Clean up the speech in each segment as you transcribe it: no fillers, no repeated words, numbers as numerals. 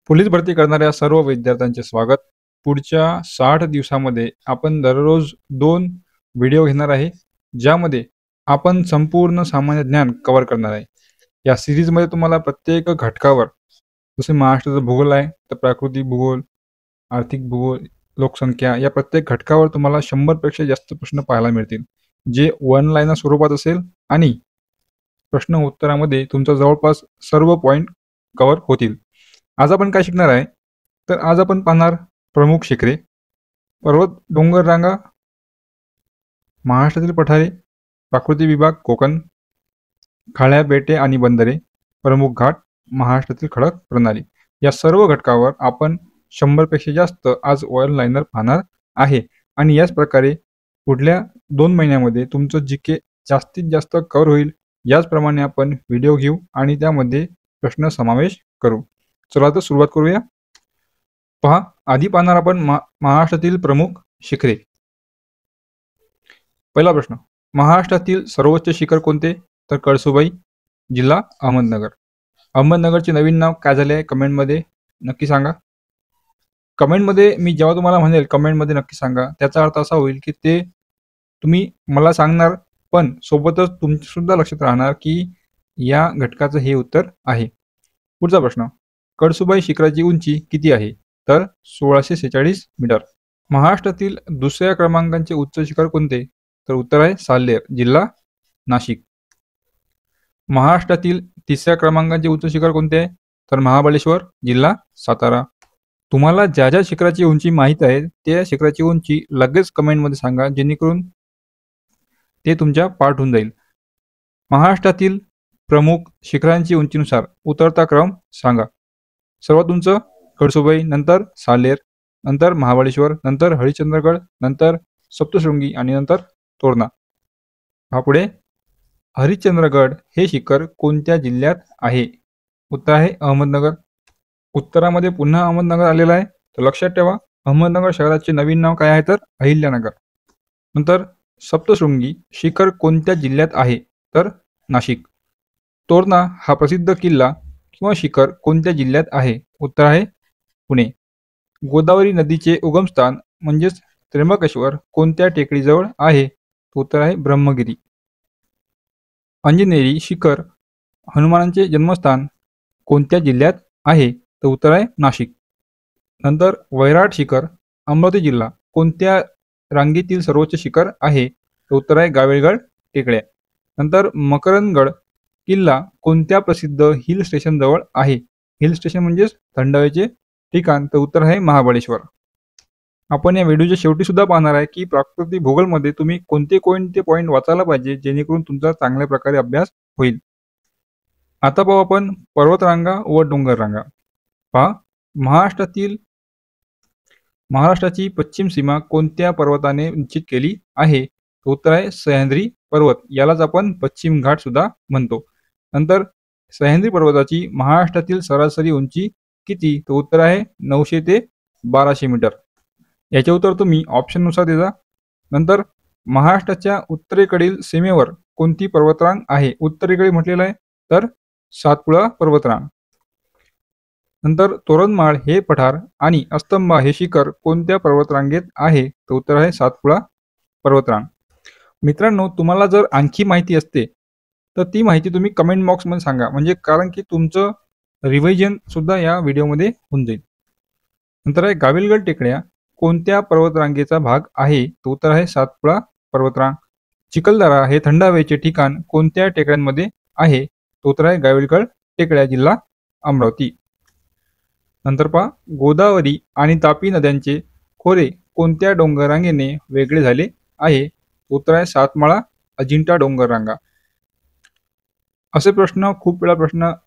Police भरती करणाऱ्या सर्व विद्यार्थ्यांचे स्वागत. पुढच्या 60 दिवसामध्ये आपण दररोज 2 व्हिडिओ घेणार आहे, ज्यामध्ये आपण संपूर्ण सामान्य ज्ञान कव्हर करणार आहे. या सीरीजमध्ये तुम्हाला प्रत्येक घटकावर, जसे महाराष्ट्राचा भूगोल आहे, तर प्राकृतिक भूगोल, आर्थिक भूगोल, लोकसंख्या, या प्रत्येक घटकावर तुम्हाला 100 पेक्षा जास्त प्रश्न पाहायला मिळतील, जे वन लाईनर स्वरूपात असेल आणि प्रश्न उत्तरामध्ये तुमचा जवळपास सर्व पॉईंट कव्हर होतील. आज आपण काय शिकणार आहे, तर आज आपण पाहणार प्रमुख शिखरे, पर्वत डोंगर रांगा, महाराष्ट्रातील पठारे, प्राकृतिक विभाग कोकण, खाड्या बेटे आणि बंदरे, प्रमुख घाट, महाराष्ट्रातील खडक प्रणाली. या सर्व घटकावर आपण 100 पेक्षा जास्त आज वन लाईनर पाहणार आहे. आणि याच प्रकारे पुढल्या 2 महिन्यामध्ये तुमचं जीके जास्तीत जास्त कव्हर होईल. याचप्रमाणे आपण व्हिडिओ घेऊ आणि त्यामध्ये प्रश्न समावेश करू. चला तर सुरुवात करूया. पहा, आधी पाहणार आपण महाराष्ट्रातील प्रमुख शिखरे. पहिला प्रश्न, महाराष्ट्रातील सर्वोच्च शिखर कोणते? तर कळसुबाई, जिल्हा अहमदनगर. अहमदनगरचे नवीन नाव काय झाले आहे कमेंटमध्ये नक्की सांगा. कमेंटमध्ये मी जेव्हा तुम्हाला म्हणेल कमेंटमध्ये नक्की सांगा, त्याचा अर्थ असा होईल की ते तुम्ही मला सांगणार, पण सोबतच तुमच्या सुद्धा लक्षात राहणार की या घटकाचं हे उत्तर आहे. पुढचा प्रश्न, कळसुबाई शिखराची उंची किती आहे? तर 1646 मीटर. महाराष्ट्रातील दुसऱ्या क्रमांकाचे उच्च शिखर कोणते? तर उत्तर आहे साल्हेर, जिल्हा नाशिक. महाराष्ट्रातील तिसऱ्या क्रमांकाचे उच्च शिखर कोणते आहे? तर महाबळेश्वर, जिल्हा सातारा. तुम्हाला ज्या ज्या शिखराची उंची माहीत आहे त्या शिखराची उंची लगेच कमेंटमध्ये सांगा, जेणेकरून ते तुमच्या पाठ होऊन जाईल. महाराष्ट्रातील प्रमुख शिखरांची उंचीनुसार उतरता क्रम सांगा. सर्वात उंच कळसुबाई, नंतर साल्हेर, नंतर महाबळेश्वर, नंतर हरिश्चंद्रगड, नंतर सप्तशृंगी आणि नंतर तोरणा. हा पुढे, हरिश्चंद्रगड हे शिखर कोणत्या जिल्ह्यात आहे? उत्तर आहे अहमदनगर. उत्तरामध्ये पुन्हा अहमदनगर आलेलं आहे, तर लक्षात ठेवा अहमदनगर शहराचे नवीन नाव काय आहे? तर अहिल्यानगर. नंतर सप्तशृंगी शिखर कोणत्या जिल्ह्यात आहे? तर नाशिक. तोरणा हा प्रसिद्ध किल्ला किंवा शिखर कोणत्या जिल्ह्यात आहे? उत्तर आहे पुणे. गोदावरी नदीचे उगमस्थान म्हणजेच त्र्यंबकेश्वर कोणत्या टेकडीजवळ आहे? उत्तर आहे ब्रह्मगिरी. अंजनेरी शिखर हनुमानांचे जन्मस्थान कोणत्या जिल्ह्यात आहे? तर उत्तर आहे नाशिक. नंतर वैराट शिखर अमरावती जिल्हा कोणत्या रांगेतील सर्वोच्च शिखर आहे? तर उत्तर आहे गाविलगड टेकड्या. नंतर मकरंदगड किल्ला कोणत्या प्रसिद्ध हिल स्टेशन जवळ आहे? हिल स्टेशन म्हणजेच थंड हवेचे ठिकाण, तर उत्तर आहे महाबळेश्वर. आपण या व्हिडिओच्या शेवटी सुद्धा पाहणार आहे की प्राकृतिक भूगोलमध्ये तुम्ही कोणते पॉईंट वाचायला पाहिजे, जेणेकरून तुमचा चांगल्या प्रकारे अभ्यास होईल. आता पाहू आपण पर्वतरांगा व डोंगर रांगा. पहा, महाराष्ट्राची पश्चिम सीमा कोणत्या पर्वताने निश्चित केली आहे? उत्तर आहे सह्याद्री पर्वत. यालाच आपण पश्चिम घाट सुद्धा म्हणतो. नंतर सह्याद्री पर्वताची महाराष्ट्रातील सरासरी उंची किती? तर उत्तर आहे 900 ते 1200 मीटर. याचे उत्तर तुम्ही ऑप्शननुसार द्या. नंतर महाराष्ट्राच्या उत्तरेकडील सीमेवर कोणती पर्वतरांग आहे? उत्तरेकडे म्हटलेलं आहे तर सातपुडा पर्वतरांग. नंतर तोरणमाळ हे पठार आणि अस्तंबा हे शिखर कोणत्या पर्वतरांगेत आहे? तर उत्तर आहे सातपुडा पर्वतरांग. मित्रांनो, तुम्हाला जर आणखी माहिती असते तर ती माहिती तुम्ही कमेंट बॉक्समध्ये सांगा, म्हणजे कारण की तुमचं रिव्हिजन सुद्धा या व्हिडिओमध्ये होऊन जाईल. नंतर आहे गाविलगड टेकड्या कोणत्या पर्वतरांगेचा भाग आहे? तर उत्तर आहे सातपुडा पर्वतरांग. चिखलदरा हे थंड हवेचे ठिकाण कोणत्या टेकड्यांमध्ये आहे? तर उत्तर आहे गाविलगड टेकड्या, जिल्हा अमरावती. नंतर पहा, गोदावरी आणि तापी नद्यांचे खोरे कोणत्या डोंगररांगेने वेगळे झाले आहे? उत्तर आहे सातमाळा अजिंठा डोंगररांगा. असे प्रश्न खूप वेळा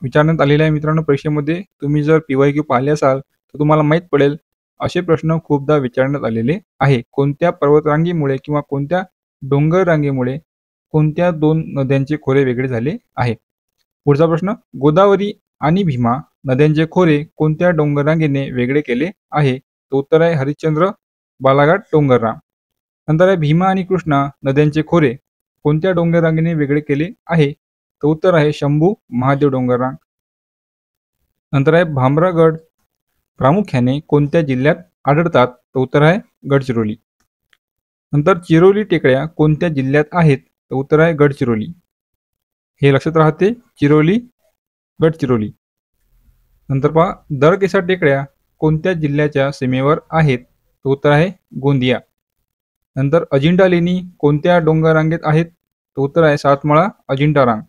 विचारण्यात आलेले आहे मित्रांनो परीक्षेमध्ये. तुम्ही जर PYQ पाहिले असाल तर तुम्हाला माहीत पडेल असे प्रश्न खूपदा विचारण्यात आलेले आहे. कोणत्या पर्वतरांगेमुळे किंवा कोणत्या डोंगर रांगेमुळे कोणत्या 2 नद्यांचे खोरे वेगळे झाले आहे? पुढचा प्रश्न, गोदावरी आणि भीमा नद्यांचे खोरे कोणत्या डोंगर रांगेने वेगळे केले आहे? तर उत्तर आहे हरिश्चंद्र बालाघाट डोंगररांग. नंतर आहे भीमा आणि कृष्णा नद्यांचे खोरे कोणत्या डोंगर रांगेने वेगळे केले आहे? तर उत्तर आहे शंभू महादेव डोंगररांग. नंतर आहे भामरागड प्रामुख्याने कोणत्या जिल्ह्यात आढळतात? तर उत्तर आहे गडचिरोली. नंतर चिरोली टेकड्या कोणत्या जिल्ह्यात आहेत? तर उत्तर आहे गडचिरोली. हे लक्षात राहते, चिरोली, गडचिरोली. नंतर पहा, दरकेसा टेकड्या कोणत्या जिल्ह्याच्या सीमेवर आहेत? तर उत्तर आहे गोंदिया. नंतर अजिंठा लेणी कोणत्या डोंगर रांगेत आहेत? तर उत्तर आहे सातमाळा अजिंठा रांग.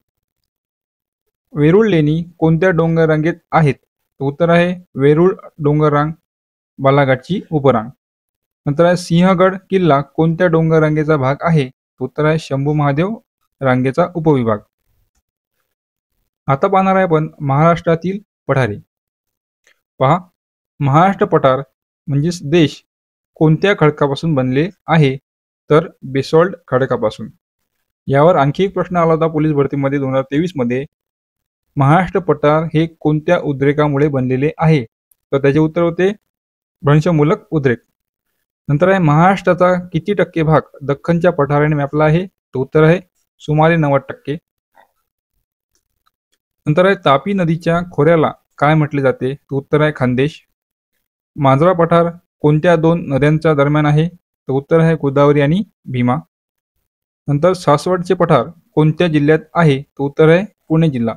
वेरूळ लेणी कोणत्या डोंगर रांगेत आहेत? तर उत्तर आहे वेरूळ डोंगर रांग, बालाघाटची उपरांग. नंतर आहे सिंहगड किल्ला कोणत्या डोंगर रांगेचा भाग आहे? उत्तर आहे शंभू महादेव रांगेचा उपविभाग. आता पाहणार आहे आपण महाराष्ट्रातील पठारे. पहा, महाराष्ट्र पठार म्हणजेच देश कोणत्या खडकापासून बनले आहे? तर बेसॉल्ट खडकापासून. यावर आणखी एक प्रश्न आला होता पोलीस भरतीमध्ये 2023 मध्ये. महाराष्ट्र पठार हे कोणत्या उद्रेकामुळे बनलेले आहे? तर त्याचे उत्तर होते भ्रंशमूलक उद्रेक. नंतर आहे महाराष्ट्राचा किती टक्के भाग दख्खनच्या पठाराने व्यापला आहे? तर उत्तर आहे सुमारे 90%. नंतर आहे तापी नदीच्या खोऱ्याला काय म्हटले जाते? तर उत्तर आहे खानदेश. मांजरा पठार कोणत्या दोन नद्यांच्या दरम्यान आहे? तर उत्तर आहे गोदावरी आणि भीमा. नंतर सासवडचे पठार कोणत्या जिल्ह्यात आहे? तर उत्तर आहे पुणे जिल्हा.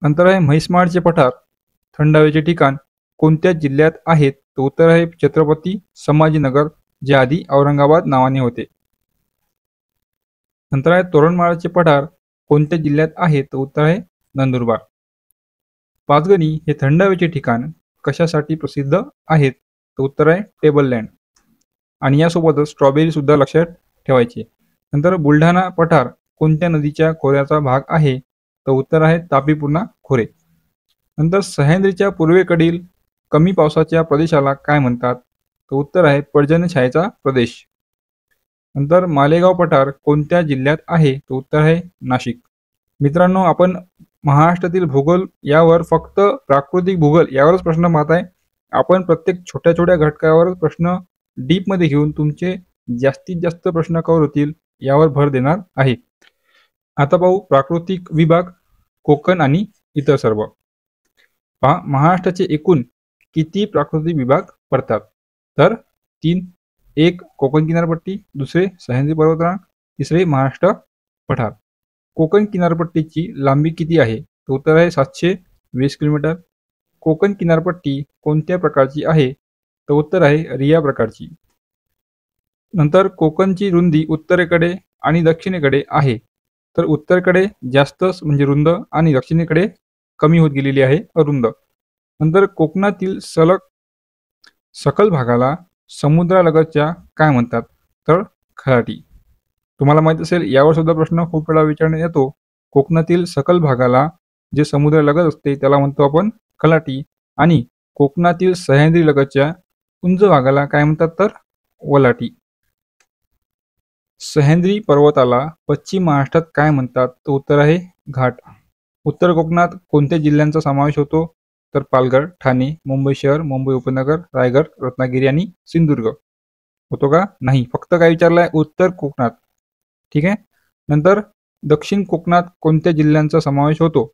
नंतर आहे म्हैसमाळचे पठार थंड हवेचे ठिकाण कोणत्या जिल्ह्यात आहेत? तर उत्तर आहे छत्रपती संभाजीनगर, जे आधी औरंगाबाद नावाने होते. नंतर आहे तोरणमाळाचे पठार कोणत्या जिल्ह्यात आहे? तर उत्तर आहे नंदुरबार. पाचगणी हे थंड हवेचे ठिकाण कशासाठी प्रसिद्ध आहेत? तर उत्तर आहे टेबल लँड. आणि यासोबतच स्ट्रॉबेरी सुद्धा लक्षात ठेवायची. नंतर बुलढाणा पठार कोणत्या नदीच्या खोऱ्याचा भाग आहे? तर उत्तर आहे तापी पूर्णा खोरे. नंतर सह्याद्रीच्या पूर्वेकडील कमी पावसाच्या प्रदेशाला काय म्हणतात? तर उत्तर आहे पर्जन्यछायेचा प्रदेश. नंतर मालेगाव पठार कोणत्या जिल्ह्यात आहे? तर उत्तर आहे नाशिक. मित्रांनो, आपण महाराष्ट्रातील भूगोल यावर फक्त प्राकृतिक भूगोल यावरच प्रश्न पाहत आहे. आपण प्रत्येक छोट्या छोट्या घटकावर प्रश्न डीपमध्ये घेऊन तुमचे जास्तीत जास्त प्रश्न कव्हर होतील यावर भर देणार आहे. आता पाहू प्राकृतिक विभाग, कोकण आणि इतर सर्व. पहा, महाराष्ट्राचे एकूण किती प्राकृतिक विभाग पडतात? तर 3. एक कोकण किनारपट्टी, दुसरे सह्याद्री पर्वतरांग, तिसरे महाराष्ट्र पठार. कोकण किनारपट्टीची लांबी किती आहे? तर उत्तर आहे 720 किलोमीटर. कोकण किनारपट्टी कोणत्या प्रकारची आहे? तर उत्तर आहे रिया प्रकारची. नंतर कोकणची रुंदी उत्तरेकडे आणि दक्षिणेकडे आहे. तर उत्तरेकडे जास्त म्हणजे रुंद आणि दक्षिणेकडे कमी होत गेलेली आहे, अरुंद. नंतर कोकणातील सखल भागाला समुद्रालगतच्या काय म्हणतात? तर खराटी. तुम्हाला माहित असेल, यावर सुद्धा प्रश्न खूप वेळा विचारण्यात येतो. कोकणातील सखल भागाला जे समुद्रालगत असते त्याला म्हणतो आपण खलाटी, आणि कोकणातील सह्याद्री लगतच्या उंच भागाला काय म्हणतात? तर वलाटी. सह्याद्री पर्वताला पश्चिम महाराष्ट्रात काय म्हणतात? तर उत्तर आहे घाट. उत्तर कोकणात कोणत्या जिल्ह्यांचा समावेश होतो? तर पालघर, ठाणे, मुंबई शहर, मुंबई उपनगर, रायगड, रत्नागिरी आणि सिंधुदुर्ग. होतो का? नाही, फक्त काय विचारलंय? उत्तर कोकणात. ठीक आहे. नंतर दक्षिण कोकणात कोणत्या जिल्ह्यांचा समावेश होतो?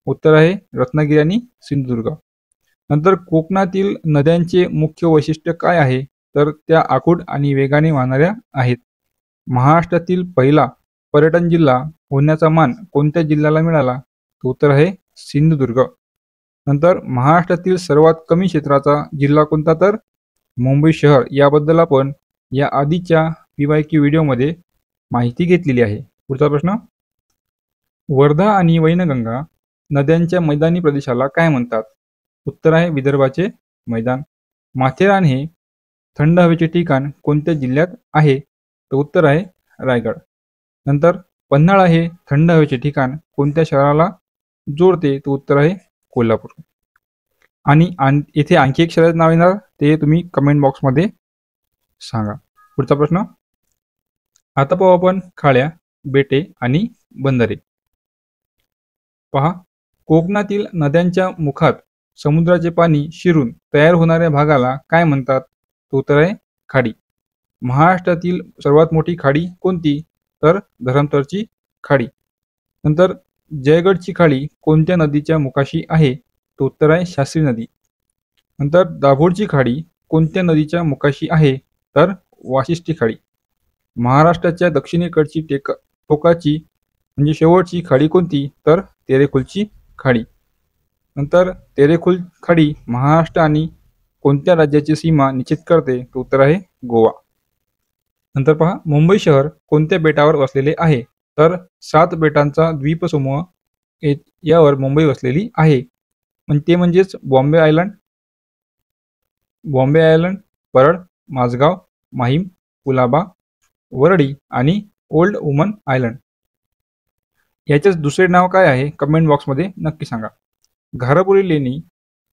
उत्तर आहे रत्नागिरी आणि सिंधुदुर्ग. नंतर कोकणातील नद्यांचे मुख्य वैशिष्ट्य काय आहे? तर त्या आखूड आणि वेगाने वाहणाऱ्या आहेत. महाराष्ट्रातील पहिला पर्यटन जिल्हा होण्याचा मान कोणत्या जिल्ह्याला मिळाला? उत्तर आहे सिंधुदुर्ग. नंतर महाराष्ट्रातील सर्वात कमी क्षेत्राचा जिल्हा कोणता? तर मुंबई शहर. याबद्दल आपण या आधीच्या PYQ व्हिडिओमध्ये माहिती घेतलेली आहे. पुढचा प्रश्न, वर्धा आणि वैनगंगा नद्यांच्या मैदानी प्रदेशाला काय म्हणतात? उत्तर आहे विदर्भाचे मैदान. माथेरान हे थंड हवेचे ठिकाण कोणत्या जिल्ह्यात आहे? तर उत्तर आहे रायगड. नंतर पन्हाळा हे थंड हवेचे ठिकाण कोणत्या शहराला जोडते? तर उत्तर आहे कोल्हापूर. आणि येथे आणखी एक शहराचे नाव येणार, ते तुम्ही कमेंट बॉक्समध्ये सांगा. पुढचा प्रश्न, आता पाहू आपण खाड्या, बेटे आणि बंदरे. पहा, कोकणातील नद्यांच्या मुखात समुद्राचे पाणी शिरून तयार होणाऱ्या भागाला काय म्हणतात? तर उत्तर आहे खाडी. महाराष्ट्रातील सर्वात मोठी खाडी कोणती? तर धरमतरची खाडी. नंतर जयगडची खाडी कोणत्या नदीच्या मुखाशी आहे? तर उत्तर आहे शास्त्री नदी. नंतर दाभोळची खाडी कोणत्या नदीच्या मुखाशी आहे? तर वाशिष्ठी खाडी. महाराष्ट्राच्या दक्षिणेकडची टोकाची म्हणजे शेवटची खाडी कोणती? तर तेरेखोलची खाडी. नंतर तेरेखोल खाडी महाराष्ट्र आणि कोणत्या राज्याची सीमा निश्चित करते? तर उत्तर आहे गोवा. नंतर पहा, मुंबई शहर कोणत्या बेटावर वसलेले आहे? तर 7 बेटांचा द्वीपसमूह यावर मुंबई वसलेली आहे. ते म्हणजेच बॉम्बे आयलंड, परळ, माझगाव, माहीम, कुलाबा, वरडी आणि ओल्ड वुमन आयलंड. याचेच दुसरे नाव काय आहे? कमेंट बॉक्समध्ये नक्की सांगा. घारापुरी लेणी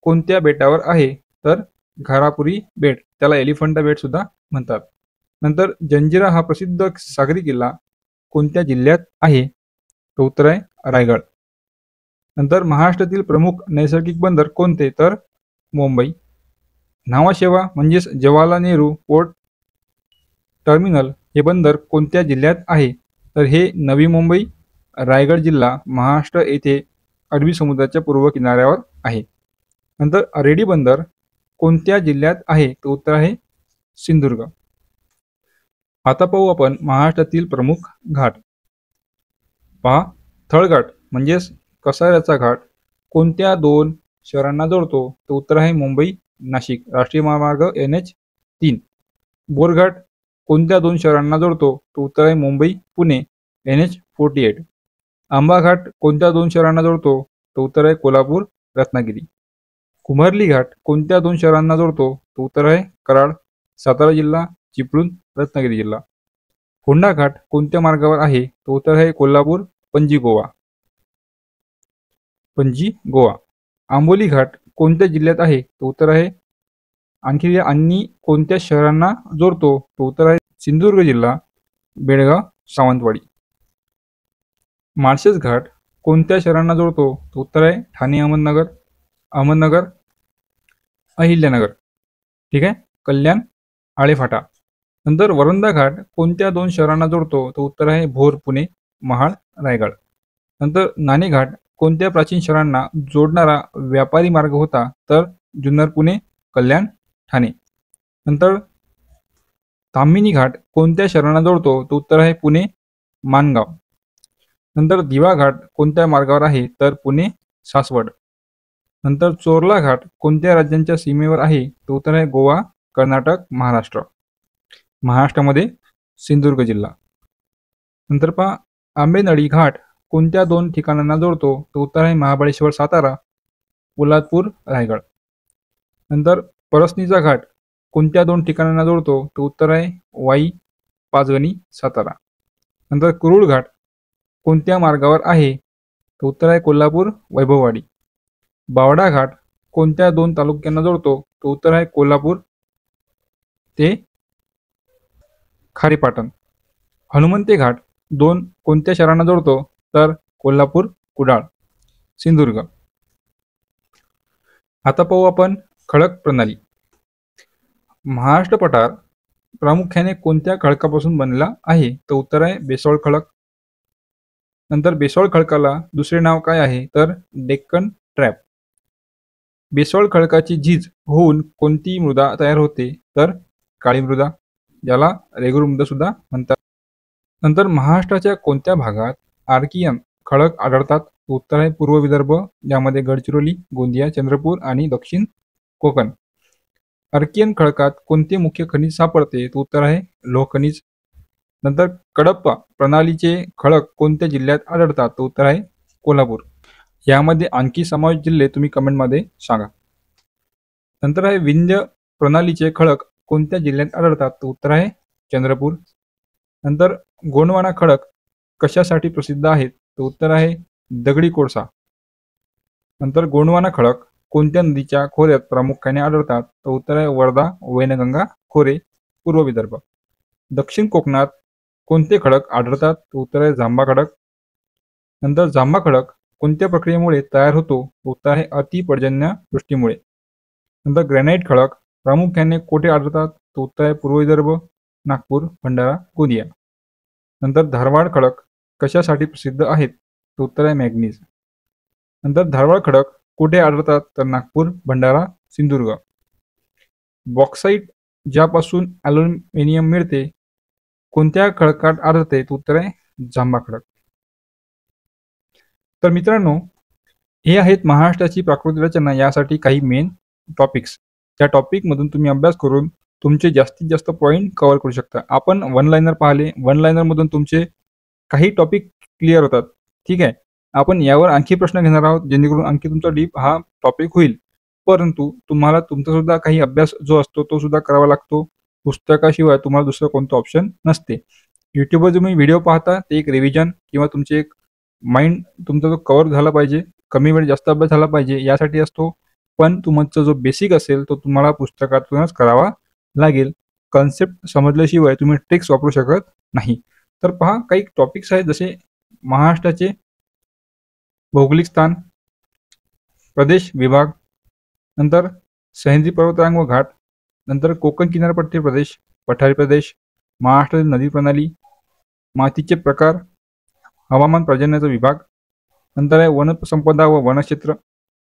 कोणत्या बेटावर आहे? तर घारापुरी बेट, त्याला एलिफंटा बेट सुद्धा म्हणतात. नंतर जंजिरा हा प्रसिद्ध सागरी किल्ला कोणत्या जिल्ह्यात आहे? तर उत्तर आहे रायगड. नंतर महाराष्ट्रातील प्रमुख नैसर्गिक बंदर कोणते? तर मुंबई. न्हावाशेवा म्हणजेच जवाहरलाल नेहरू पोर्ट टर्मिनल हे बंदर कोणत्या जिल्ह्यात आहे? तर हे नवी मुंबई, रायगड जिल्हा, महाराष्ट्र येथे अरबी समुद्राच्या पूर्व किनाऱ्यावर आहे. नंतर अरेडी बंदर कोणत्या जिल्ह्यात आहे? तर उत्तर आहे सिंधुदुर्ग. आता पाहू आपण महाराष्ट्रातील प्रमुख घाट. पहा, थळघाट म्हणजेच कसाऱ्याचा घाट कोणत्या 2 शहरांना जोडतो? तर उत्तर आहे मुंबई नाशिक, राष्ट्रीय महामार्ग NH3. बोरघाट कोणत्या 2 शहरांना जोडतो? तर उत्तर आहे मुंबई पुणे NH48. आंबा घाट कोणत्या 2 शहरांना जोडतो? तर उत्तर आहे कोल्हापूर रत्नागिरी. कुंभार्ली घाट कोणत्या 2 शहरांना जोडतो? तर उत्तर आहे कराड सातारा जिल्हा, चिपळूण रत्नागिरी जिल्हा. फोंडा घाट कोणत्या मार्गावर आहे? तर उत्तर आहे कोल्हापूर पणजी गोवा. आंबोली घाट कोणत्या जिल्ह्यात आहे? तर उत्तर आहे आणि कोणत्या शहरांना जोडतो? तर उत्तर आहे सिंधुदुर्ग जिल्हा, बेळगाव, सावंतवाडी. माळशेज घाट कोणत्या शहरांना जोडतो? तर उत्तर आहे ठाणे अहमदनगर, अहिल्यानगर. ठीक आहे, कल्याण, आळेफाटा. नंतर वरंधा घाट कोणत्या 2 शहरांना जोडतो? तर उत्तर आहे भोर पुणे, महाड, रायगड. नंतर नाणे घाट कोणत्या प्राचीन शहरांना जोडणारा व्यापारी मार्ग होता? तर जुन्नर पुणे, कल्याण, ठाणे. नंतर ताम्हिणी घाट कोणत्या शहरांना जोडतो? तर उत्तर आहे पुणे, माणगाव. नंतर दिवा घाट कोणत्या मार्गावर आहे? तर पुणे, सासवड. नंतर चोरला घाट कोणत्या राज्यांच्या सीमेवर आहे? तर उत्तर आहे गोवा, कर्नाटक, महाराष्ट्र. महाराष्ट्रामध्ये सिंधुदुर्ग जिल्हा. नंतर पहा, आंबेनळी घाट कोणत्या 2 ठिकाणांना जोडतो? तर उत्तर आहे महाबळेश्वर सातारा, पोलादपूर रायगड. नंतर परसनीचा घाट कोणत्या 2 ठिकाणांना जोडतो? तर उत्तर आहे वाई, पाचगणी, सातारा. नंतर कुरुळ घाट कोणत्या मार्गावर आहे? तर उत्तर आहे कोल्हापूर, वैभववाडी. बावडा घाट कोणत्या 2 तालुक्यांना जोडतो? तर उत्तर आहे कोल्हापूर ते खारेपाटण. हनुमंते घाट कोणत्या शहरांना जोडतो? तर कोल्हापूर, कुडाळ, सिंधुदुर्ग. आता पाहू आपण खडक प्रणाली. महाराष्ट्र पठार प्रामुख्याने कोणत्या खडकापासून बनलेला आहे? तर उत्तर आहे बेसाल्ट खडक. नंतर बेसाल्ट खडकाला दुसरे नाव काय आहे? तर डेक्कन ट्रॅप. बेसाल्ट खडकाची झीज होऊन कोणती मृदा तयार होते? तर काळी मृदा, ज्याला रेगूर मृदा सुद्धा म्हणतात. नंतर महाराष्ट्राच्या कोणत्या भागात आर्कियन खडक आढळतात? उत्तर आहे पूर्व विदर्भ, ज्यामध्ये गडचिरोली, गोंदिया, चंद्रपूर आणि दक्षिण कोकण. आर्कियन खडकात कोणते मुख्य खनिज सापडते? तर उत्तर आहे लोह खनिज. नंतर कडप्पा प्रणालीचे खडक कोणत्या जिल्ह्यात आढळतात? तर उत्तर आहे कोल्हापूर. यामध्ये आणखी समाविष्ट जिल्हे तुम्ही कमेंटमध्ये सांगा. नंतर आहे विंध्य प्रणालीचे खडक कोणत्या जिल्ह्यात आढळतात? तर उत्तर आहे चंद्रपूर. नंतर गोंडवाना खडक कशासाठी प्रसिद्ध आहेत? तर उत्तर आहे दगडी कोळसा. नंतर गोंडवाना खडक कोणत्या नदीच्या खोऱ्यात प्रामुख्याने आढळतात? तर उत्तर आहे वर्धा, वैनगंगा खोरे, पूर्व विदर्भ. दक्षिण कोकणात कोणते खडक आढळतात? तर उत्तर आहे जांभा खडक. नंतर जांभा खडक कोणत्या प्रक्रियेमुळे तयार होतो? उत्तर आहे अतिपर्जन्य वृष्टीमुळे. नंतर ग्रॅनाइट खडक प्रामुख्याने कुठे आढळतात? तर उत्तर आहे पूर्व विदर्भ, नागपूर, भंडारा, गोंदिया. नंतर धारवाड खडक कशासाठी प्रसिद्ध आहेत? तर उत्तर आहे मॅग्नीज. नंतर धारवाड खडक कुठे आढळतात? तर नागपूर, भंडारा, सिंधुदुर्ग. बॉक्साईट ज्यापासून ॲल्युमिनियम मिळते कोणत्या खडकात आढळते? तर उत्तर आहे जांभा खडक. तर मित्रांनो, हे आहेत महाराष्ट्राची प्राकृतिक रचना यासाठी काही मेन टॉपिक्स. त्या टॉपिकमधून तुम्ही अभ्यास करून तुमचे जास्तीत जास्त पॉईंट कव्हर करू शकता. आपण वन लाईनर पाहिले, वन लाईनरमधून तुमचे काही टॉपिक क्लिअर होतात. ठीक आहे. आपण यावर आणखी प्रश्न घेणार आहोत जेणेकरून आणखी तुमचा डीप हा टॉपिक होईल. परंतु तुम्हाला तुमचा सुद्धा काही अभ्यास जो असतो तो सुद्धा करावा लागतो. पुस्तकाशिवाय तुम्हाला दुसरं कोणतं ऑप्शन नसते. YouTubeवर तुम्ही व्हिडिओ पाहता ते एक रिव्हिजन किंवा तुमचे एक माइंड तुमचा जो कव्हर झाला पाहिजे, कमी वेळ जास्त अभ्यास झाला पाहिजे यासाठी असतो. पण तुमचा जो बेसिक असेल तो तुम्हाला पुस्तकातूनच करावा लागेल. कन्सेप्ट समजल्याशिवाय तुम्ही ट्रिक्स वापरू शकत नाही. तर पहा, काही टॉपिक्स आहेत जसे महाराष्ट्राचे भौगोलिक स्थान, प्रदेश विभाग, नंतर सह्याद्री पर्वतरांग व घाट, नंतर कोकण किनारपट्टी प्रदेश, पठारी प्रदेश, महाराष्ट्रातील नदी प्रणाली, मातीचे प्रकार, हवामान पर्जन्याचा विभाग, नंतर आहे वनसंपदा व वनक्षेत्र,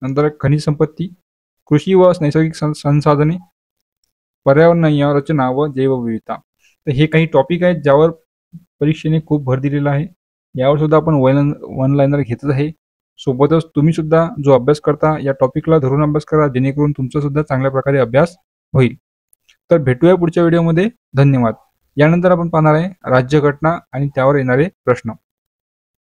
नंतर आहे खनिज संपत्ती, कृषी व नैसर्गिक संसाधने, पर्यावरणीय रचना व जैवविविधता. तर हे काही टॉपिक आहेत ज्यावर परीक्षेने खूप भर दिलेला आहे. यावर सुद्धा आपण वन लाईनर घेतच आहे. सोबतच तुम्ही सुद्धा जो अभ्यास करता या टॉपिकला धरून अभ्यास करा जेणेकरून तुमचा सुद्धा चांगल्या प्रकारे अभ्यास होईल. तर भेटूया पुढच्या व्हिडिओमध्ये. धन्यवाद. यानंतर आपण पाहणार आहे राज्यघटना आणि त्यावर येणारे प्रश्न.